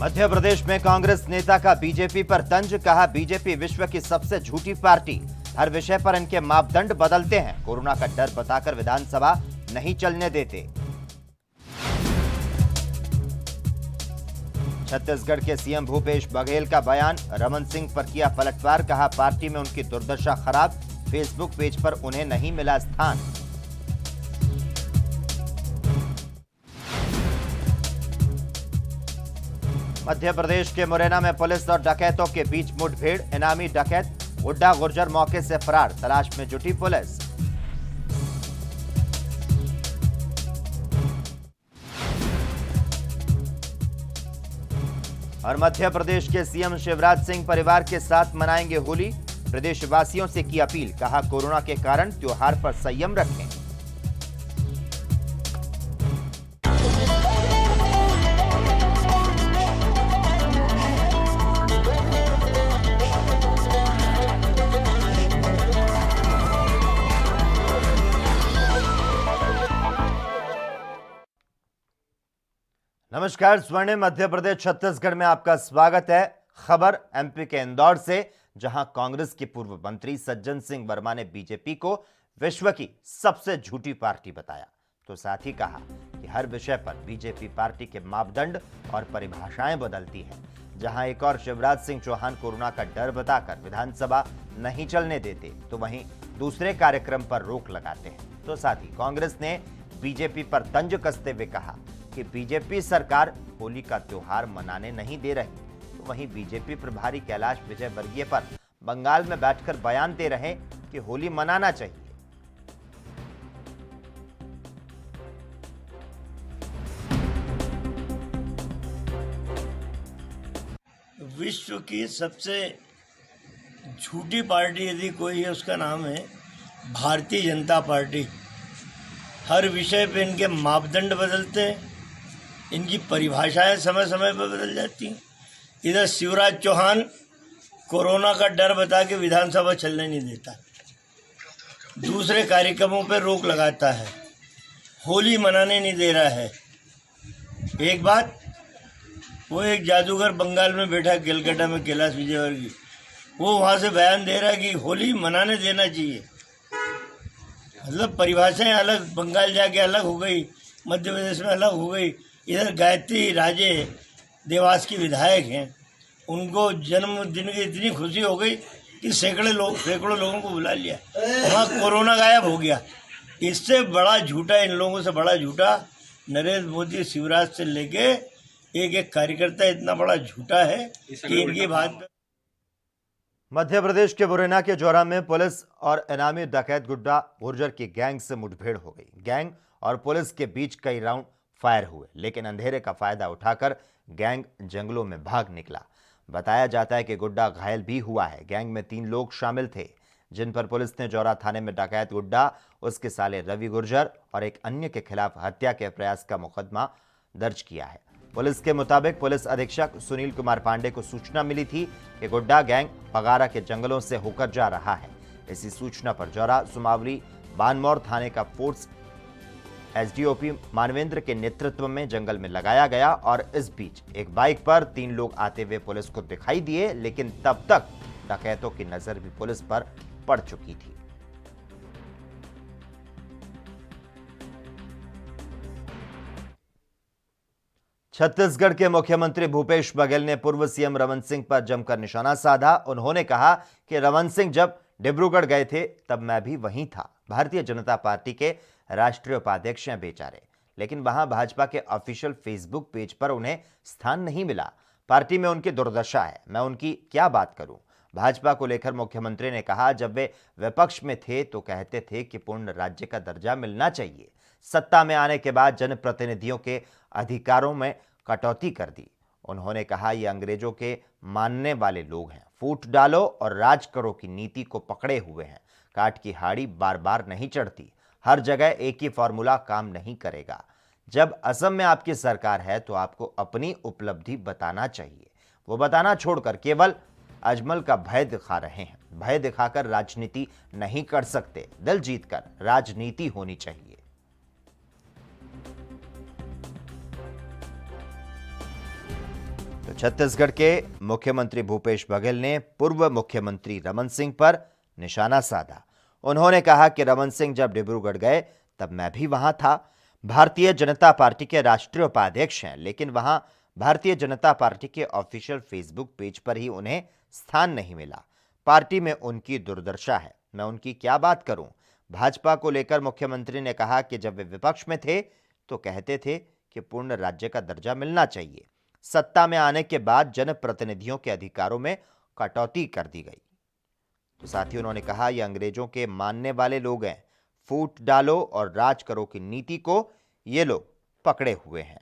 मध्य प्रदेश में कांग्रेस नेता का बीजेपी पर तंज, कहा बीजेपी विश्व की सबसे झूठी पार्टी, हर विषय पर इनके मापदंड बदलते हैं, कोरोना का डर बताकर विधानसभा नहीं चलने देते। छत्तीसगढ़ के सीएम भूपेश बघेल का बयान, रमन सिंह पर किया पलटवार, कहा पार्टी में उनकी दुर्दशा खराब, फेसबुक पेज पर उन्हें नहीं मिला स्थान। मध्य प्रदेश के मुरैना में पुलिस और डकैतों के बीच मुठभेड़, इनामी डकैत गुड्डा गुर्जर मौके से फरार, तलाश में जुटी पुलिस। और मध्य प्रदेश के सीएम शिवराज सिंह परिवार के साथ मनाएंगे होली, प्रदेशवासियों से की अपील, कहा कोरोना के कारण त्योहार पर संयम रखें। नमस्कार, स्वर्णिम मध्य प्रदेश छत्तीसगढ़ में आपका स्वागत है। खबर एमपी के इंदौर से, जहां कांग्रेस के पूर्व मंत्री सज्जन सिंह वर्मा ने बीजेपी को विश्व की सबसे झूठी पार्टी बताया, तो साथ ही कहा कि हर विषय पर बीजेपी पार्टी के मापदंड और परिभाषाएं बदलती हैं। जहां एक और शिवराज सिंह चौहान कोरोना का डर बताकर विधानसभा नहीं चलने देते, तो वहीं दूसरे कार्यक्रम पर रोक लगाते हैं। तो साथ ही कांग्रेस ने बीजेपी पर तंज कसते हुए कहा कि बीजेपी सरकार होली का त्योहार मनाने नहीं दे रही, तो वहीं बीजेपी प्रभारी कैलाश विजयवर्गीय पर बंगाल में बैठकर बयान दे रहे कि होली मनाना चाहिए। विश्व की सबसे झूठी पार्टी यदि कोई है, उसका नाम है भारतीय जनता पार्टी। हर विषय पे इनके मापदंड बदलते हैं, इनकी परिभाषाएं समय समय पर बदल जाती हैं। इधर शिवराज चौहान कोरोना का डर बता के विधानसभा चलने नहीं देता, दूसरे कार्यक्रमों पर रोक लगाता है, होली मनाने नहीं दे रहा है। एक बात, वो एक जादूगर बंगाल में बैठा कलकत्ता में, कैलाश विजयवर्गीय, वो वहाँ से बयान दे रहा है कि होली मनाने देना चाहिए। मतलब परिभाषाएं अलग, बंगाल जाके अलग हो गई, मध्य प्रदेश में अलग हो गई। इधर गायत्री राजे देवास की विधायक हैं, उनको जन्मदिन की इतनी खुशी हो गई कि सैकड़ों लोगों को बुला लिया, वहाँ कोरोना गायब हो गया। इससे बड़ा झूठा, इन लोगों से बड़ा झूठा नरेंद्र मोदी, शिवराज से लेके एक एक कार्यकर्ता इतना बड़ा झूठा है कि इनकी बात। मध्य प्रदेश के मुरैना के जौरा में पुलिस और इनामी डकैत गुड्डा गुर्जर की गैंग से मुठभेड़ हो गई। गैंग और पुलिस के बीच कई राउंड फायर हुए, लेकिन अंधेरे का फायदा उठाकर गैंग जंगलों में भाग निकला। बताया जाता है कि गुड्डा घायल भी हुआ है। गैंग में 3 लोग शामिल थे, जिन पर पुलिस ने जौरा थाने में डकैत गुड्डा, उसके साले रवि गुर्जर और एक अन्य के खिलाफ हत्या के प्रयास का मुकदमा दर्ज किया है। पुलिस के मुताबिक पुलिस अधीक्षक सुनील कुमार पांडे को सूचना मिली थी कि गुड्डा गैंग पगारा के जंगलों से होकर जा रहा है। इसी सूचना पर जौरा सुमावली बानमौर थाने का फोर्स एसडीओपी मानवेंद्र के नेतृत्व में जंगल में लगाया गया और इस बीच एक बाइक पर 3 लोग आते हुए पुलिस को दिखाई दिए, लेकिन तब तक डकैतों की नजर भी पुलिस पर पड़ चुकी थी। छत्तीसगढ़ के मुख्यमंत्री भूपेश बघेल ने पूर्व सीएम रमन सिंह पर जमकर निशाना साधा। उन्होंने कहा कि रमन सिंह जब डिब्रूगढ़ गए थे तब मैं भी वहीं था। भारतीय जनता पार्टी के राष्ट्रीय उपाध्यक्ष हैं बेचारे, लेकिन वहां भाजपा के ऑफिशियल फेसबुक पेज पर उन्हें स्थान नहीं मिला। पार्टी में उनकी दुर्दशा है, मैं उनकी क्या बात करूं। भाजपा को लेकर मुख्यमंत्री ने कहा, जब वे विपक्ष में थे तो कहते थे कि पूर्ण राज्य का दर्जा मिलना चाहिए, सत्ता में आने के बाद जनप्रतिनिधियों के अधिकारों में कटौती कर दी। उन्होंने कहा, ये अंग्रेजों के मानने वाले लोग हैं, फूट डालो और राज करो की नीति को पकड़े हुए हैं। काट की हाड़ी बार बार नहीं चढ़ती, हर जगह एक ही फॉर्मूला काम नहीं करेगा। जब असम में आपकी सरकार है तो आपको अपनी उपलब्धि बताना चाहिए। वो बताना छोड़कर केवल अजमल का भय दिखा रहे हैं। भय दिखाकर राजनीति नहीं कर सकते, दिल जीतकर राजनीति होनी चाहिए। तो छत्तीसगढ़ के मुख्यमंत्री भूपेश बघेल ने पूर्व मुख्यमंत्री रमन सिंह पर निशाना साधा। उन्होंने कहा कि रमन सिंह जब डिब्रूगढ़ गए तब मैं भी वहां था। भारतीय जनता पार्टी के राष्ट्रीय उपाध्यक्ष हैं, लेकिन वहां भारतीय जनता पार्टी के ऑफिशियल फेसबुक पेज पर ही उन्हें स्थान नहीं मिला। पार्टी में उनकी दुर्दशा है, मैं उनकी क्या बात करूं। भाजपा को लेकर मुख्यमंत्री ने कहा कि जब वे विपक्ष में थे तो कहते थे कि पूर्ण राज्य का दर्जा मिलना चाहिए। सत्ता में आने के बाद जनप्रतिनिधियों के अधिकारों में कटौती कर दी गई। तो साथ ही उन्होंने कहा, यह अंग्रेजों के मानने वाले लोग हैं। फूट डालो और राज करो की नीति को ये लोग पकड़े हुए हैं।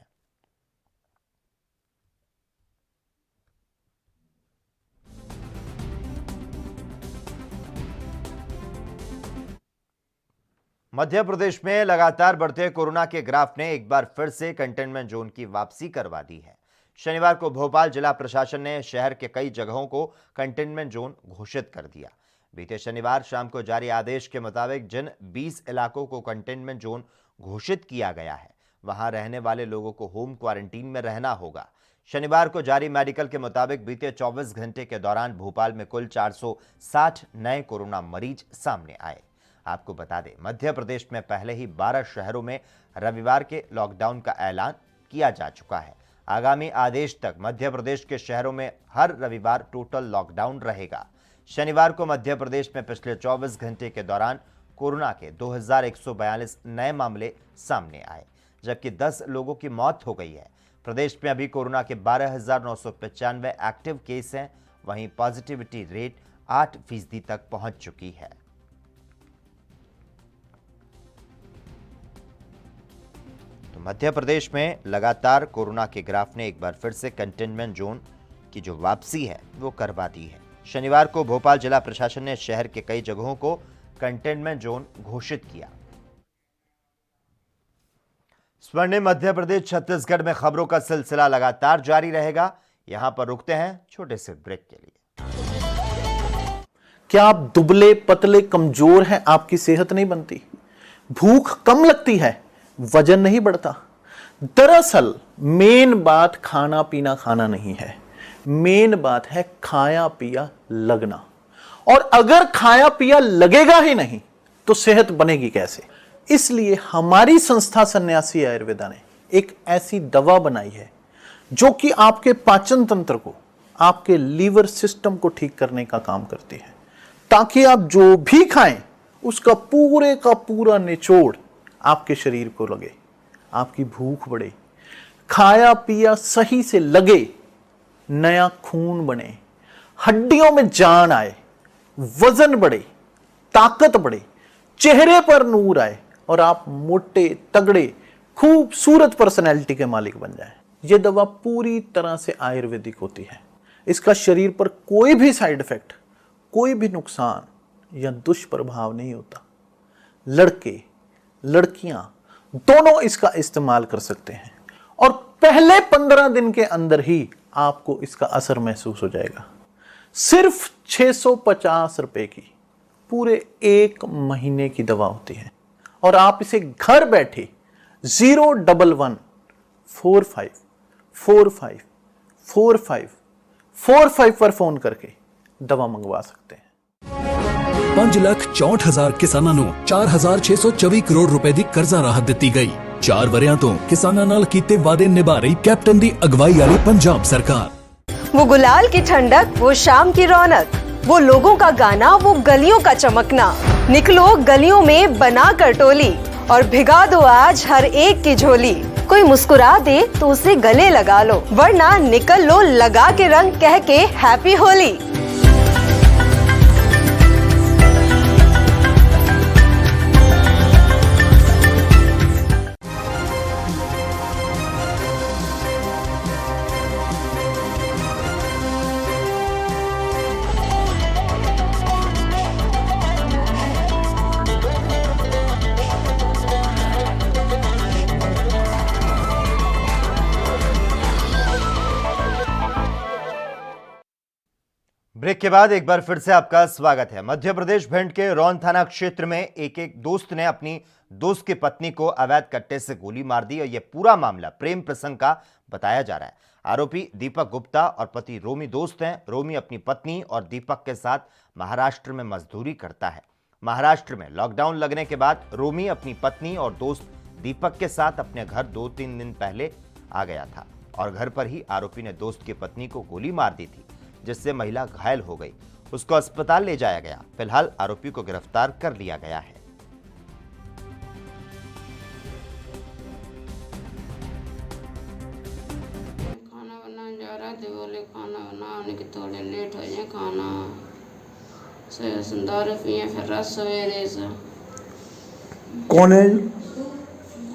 मध्य प्रदेश में लगातार बढ़ते कोरोना के ग्राफ ने एक बार फिर से कंटेनमेंट जोन की वापसी करवा दी है। शनिवार को भोपाल जिला प्रशासन ने शहर के कई जगहों को कंटेनमेंट जोन घोषित कर दिया। बीते शनिवार शाम को जारी आदेश के मुताबिक जिन 20 इलाकों को कंटेनमेंट जोन घोषित किया गया है, वहां रहने वाले लोगों को होम क्वारंटीन में रहना होगा। शनिवार को जारी मेडिकल के मुताबिक बीते 24 घंटे के दौरान भोपाल में कुल 460 नए कोरोना मरीज सामने आए। आपको बता दें, मध्य प्रदेश में पहले ही 12 शहरों में रविवार के लॉकडाउन का ऐलान किया जा चुका है। आगामी आदेश तक मध्य प्रदेश के शहरों में हर रविवार टोटल लॉकडाउन रहेगा। शनिवार को मध्य प्रदेश में पिछले 24 घंटे के दौरान कोरोना के 2142 नए मामले सामने आए, जबकि 10 लोगों की मौत हो गई है। प्रदेश में अभी कोरोना के 12,995 एक्टिव केस हैं, वहीं पॉजिटिविटी रेट 8% तक पहुंच चुकी है। तो मध्य प्रदेश में लगातार कोरोना के ग्राफ ने एक बार फिर से कंटेनमेंट जोन की जो वापसी है वो करवा दी है। शनिवार को भोपाल जिला प्रशासन ने शहर के कई जगहों को कंटेनमेंट जोन घोषित किया। स्वर्णिम मध्य प्रदेश छत्तीसगढ़ में खबरों का सिलसिला लगातार जारी रहेगा। यहां पर रुकते हैं छोटे से ब्रेक के लिए। क्या आप दुबले पतले कमजोर हैं? आपकी सेहत नहीं बनती, भूख कम लगती है, वजन नहीं बढ़ता? दरअसल मेन बात खाना पीना खाना नहीं है, मेन बात है खाया पिया लगना। और अगर खाया पिया लगेगा ही नहीं तो सेहत बनेगी कैसे? इसलिए हमारी संस्था सन्यासी आयुर्वेदा ने एक ऐसी दवा बनाई है जो कि आपके पाचन तंत्र को, आपके लीवर सिस्टम को ठीक करने का काम करती है, ताकि आप जो भी खाएं उसका पूरे का पूरा निचोड़ आपके शरीर को लगे, आपकी भूख बढ़े, खाया पिया सही से लगे, नया खून बने, हड्डियों में जान आए, वजन बढ़े, ताकत बढ़े, चेहरे पर नूर आए और आप मोटे तगड़े खूबसूरत पर्सनैलिटी के मालिक बन जाएं। यह दवा पूरी तरह से आयुर्वेदिक होती है। इसका शरीर पर कोई भी साइड इफेक्ट, कोई भी नुकसान या दुष्प्रभाव नहीं होता। लड़के लड़कियां दोनों इसका इस्तेमाल कर सकते हैं और पहले 15 दिन के अंदर ही आपको इसका असर महसूस हो जाएगा। सिर्फ 650 रुपए की पूरे 1 महीने की दवा होती है और आप इसे घर बैठे 01145454545 पर फोन करके दवा मंगवा सकते हैं। 5,64,000 ਕਿਸਾਨਾਂ ਨੂੰ 4,624 ਕਰੋੜ ਰੁਪਏ ਦੀ ਕਰਜ਼ਾ ਰਾਹਤ ਦਿੱਤੀ ਗਈ। 4 ਵਰਿਆਂ ਤੋਂ ਕਿਸਾਨਾਂ ਨਾਲ ਕੀਤੇ ਵਾਅਦੇ ਨਿਭਾ ਰਹੀ ਕੈਪਟਨ ਦੀ ਅਗਵਾਈ ਵਾਲੀ ਪੰਜਾਬ ਸਰਕਾਰ। वो गुलाल की ठंडक, वो शाम की रौनक, वो लोगों का गाना, वो गलियों का चमकना। निकलो गलियों में बना कर टोली और भिगा दो आज हर एक की झोली। कोई मुस्कुरा दे तो उसे गले लगा लो, वरना निकल लो लगा के रंग कह के हैप्पी होली। ब्रेक के बाद एक बार फिर से आपका स्वागत है। मध्य प्रदेश भिंड के रौन थाना क्षेत्र में एक दोस्त ने अपनी दोस्त की पत्नी को अवैध कट्टे से गोली मार दी और यह पूरा मामला प्रेम प्रसंग का बताया जा रहा है। आरोपी दीपक गुप्ता और पति रोमी दोस्त हैं। रोमी अपनी पत्नी और दीपक के साथ महाराष्ट्र में मजदूरी करता है। महाराष्ट्र में लॉकडाउन लगने के बाद रोमी अपनी पत्नी और दोस्त दीपक के साथ अपने घर 2-3 दिन पहले आ गया था और घर पर ही आरोपी ने दोस्त की पत्नी को गोली मार दी थी, जिससे महिला घायल हो गई। उसको अस्पताल ले जाया गया। फिलहाल आरोपी को गिरफ्तार कर लिया गया है। खाना बनाने जा रहा थे, बोले खाना बनाने के थोड़े लेट हो जाए, खाना से दारू पिए फिर रात सवेरे से। कौन है?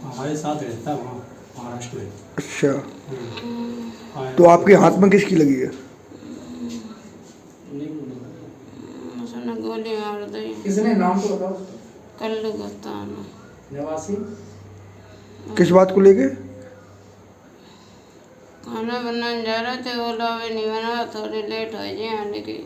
हमारे साथ रहता है वहाँ महाराष्ट्र में। अच्छा, तो आपके हाथ में किसकी लगी है? उसने गोली मार दी। किसने? नाम तो बताओ। कल्लू गुप्ता निवासी। किस बात को लेके? खाना बनाने जा रहे थे, बोला अभी नहीं बना, थोड़ी लेट हो जाए आने की।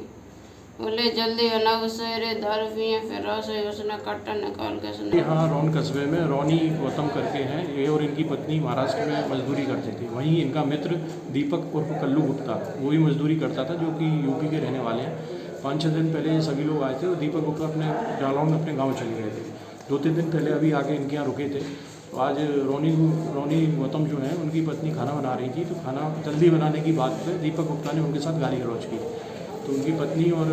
बोले जल्दी बनाओ, सवेरे दारू पिए फिर रात से उसने कट्टा निकाल के उसने। यहाँ रौन कस्बे में रोनी गौतम करके हैं, ये और इनकी पत्नी महाराष्ट्र में मजदूरी करते थे। वहीं इनका मित्र दीपक उर्फ कल्लू गुप्ता वो भी मजदूरी करता था, जो कि यूपी के रहने वाले हैं। 5-6 दिन पहले ये सभी लोग आए थे और दीपक गुप्ता अपने जालौन में अपने गाँव चले गए थे। 2-3 दिन पहले अभी आके इनके यहाँ रुके थे। तो आज रोनी गौतम जो है उनकी पत्नी खाना बना रही थी, तो खाना जल्दी बनाने की बात पे दीपक गुप्ता ने उनके साथ गाली गलौज की। तो उनकी पत्नी और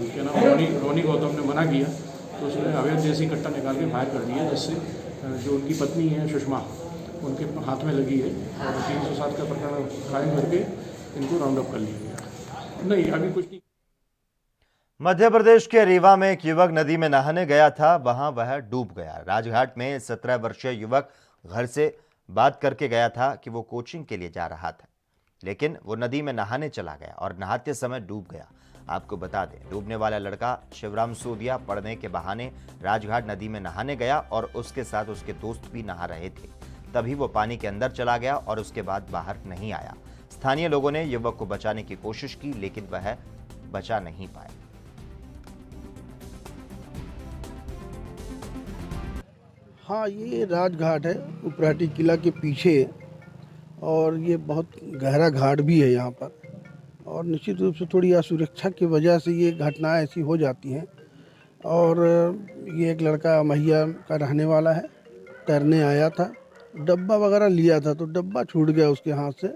क्या नाम रोनी गौतम ने मना किया, तो उसने अवैध जैसी कट्टा निकाल के फायर कर दिया, जिससे जो उनकी पत्नी है सुषमा उनके हाथ में लगी है और 307 का प्रकरण कायम करके इनको राउंड अप कर लिया गया। नहीं, अभी कुछ नहीं। मध्य प्रदेश के रीवा में एक युवक नदी में नहाने गया था, वहां वह डूब गया। राजघाट में 17 वर्षीय युवक घर से बात करके गया था कि वो कोचिंग के लिए जा रहा था, लेकिन वो नदी में नहाने चला गया और नहाते समय डूब गया। आपको बता दें, डूबने वाला लड़का शिवराम सोदिया पढ़ने के बहाने राजघाट नदी में नहाने गया और उसके साथ उसके दोस्त भी नहा रहे थे। तभी वो पानी के अंदर चला गया और उसके बाद बाहर नहीं आया। स्थानीय लोगों ने युवक को बचाने की कोशिश की, लेकिन वह बचा नहीं पाए। हाँ, ये राजघाट है, उपराटी किला के पीछे, और ये बहुत गहरा घाट भी है यहाँ पर। और निश्चित रूप से थोड़ी असुरक्षा की वजह से ये घटनाएं ऐसी हो जाती हैं। और ये एक लड़का महिया का रहने वाला है, तैरने आया था, डब्बा वगैरह लिया था, तो डब्बा छूट गया उसके हाथ से।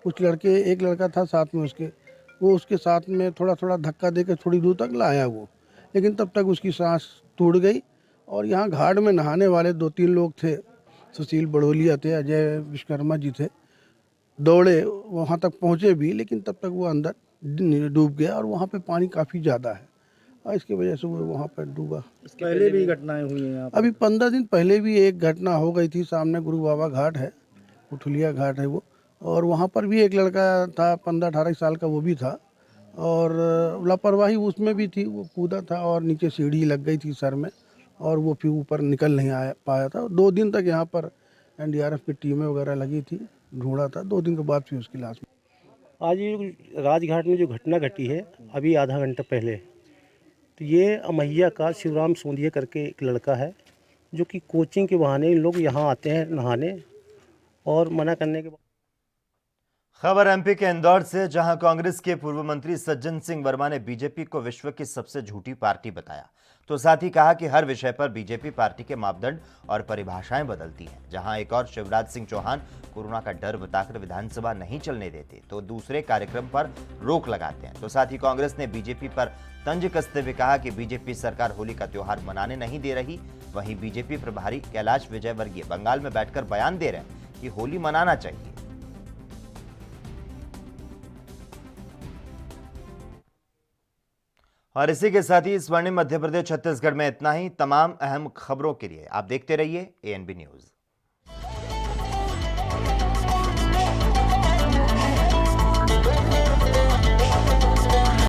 कुछ लड़के, एक लड़का था साथ में उसके, वो उसके साथ में थोड़ा थोड़ा धक्का देकर थोड़ी दूर तक लाया वो, लेकिन तब तक उसकी सांस टूट गई। और यहाँ घाट में नहाने वाले 2-3 लोग थे, सुशील बड़ोलिया थे, अजय विश्वकर्मा जी थे, दौड़े वहाँ तक पहुँचे भी, लेकिन तब तक वो अंदर डूब गया और वहाँ पे पानी काफ़ी ज़्यादा है और इसकी वजह से वो वहाँ पर डूबा। पहले भी घटनाएं हुई हैं यहाँ पर? अभी 15 दिन पहले भी एक घटना हो गई थी, सामने गुरु बाबा घाट है, उठुलिया घाट है वो, और वहाँ पर भी एक लड़का था 15-18 साल का, वो भी था और लापरवाही उसमें भी थी, वो कूदा था और नीचे सीढ़ी लग गई थी सर में और वो फिर ऊपर निकल नहीं पाया था। 2 दिन तक यहाँ पर NDRF की टीमें वगैरह लगी थी, ढूंढा था। 2 दिन के बाद फिर उसकी लाश। आज ये राजघाट में जो घटना घटी है अभी आधा घंटा पहले, तो ये अमैया का शिवराम सोंदिया करके एक लड़का है, जो कि कोचिंग के बहाने लोग यहाँ आते हैं नहाने, और मना करने के बाद। खबर MP के इंदौर से, जहां कांग्रेस के पूर्व मंत्री सज्जन सिंह वर्मा ने बीजेपी को विश्व की सबसे झूठी पार्टी बताया, तो साथ ही कहा कि हर विषय पर बीजेपी पार्टी के मापदंड और परिभाषाएं बदलती हैं। जहां एक और शिवराज सिंह चौहान कोरोना का डर बताकर विधानसभा नहीं चलने देते तो दूसरे कार्यक्रम पर रोक लगाते हैं। तो साथ ही कांग्रेस ने बीजेपी पर तंज कसते हुए कहा कि बीजेपी सरकार होली का त्योहार मनाने नहीं दे रही। वहीं बीजेपी प्रभारी कैलाश विजयवर्गीय बंगाल में बैठकर बयान दे रहे हैं कि होली मनाना चाहिए। और इसी के साथ ही स्वर्णिम मध्य प्रदेश छत्तीसगढ़ में इतना ही। तमाम अहम खबरों के लिए आप देखते रहिए ANB न्यूज।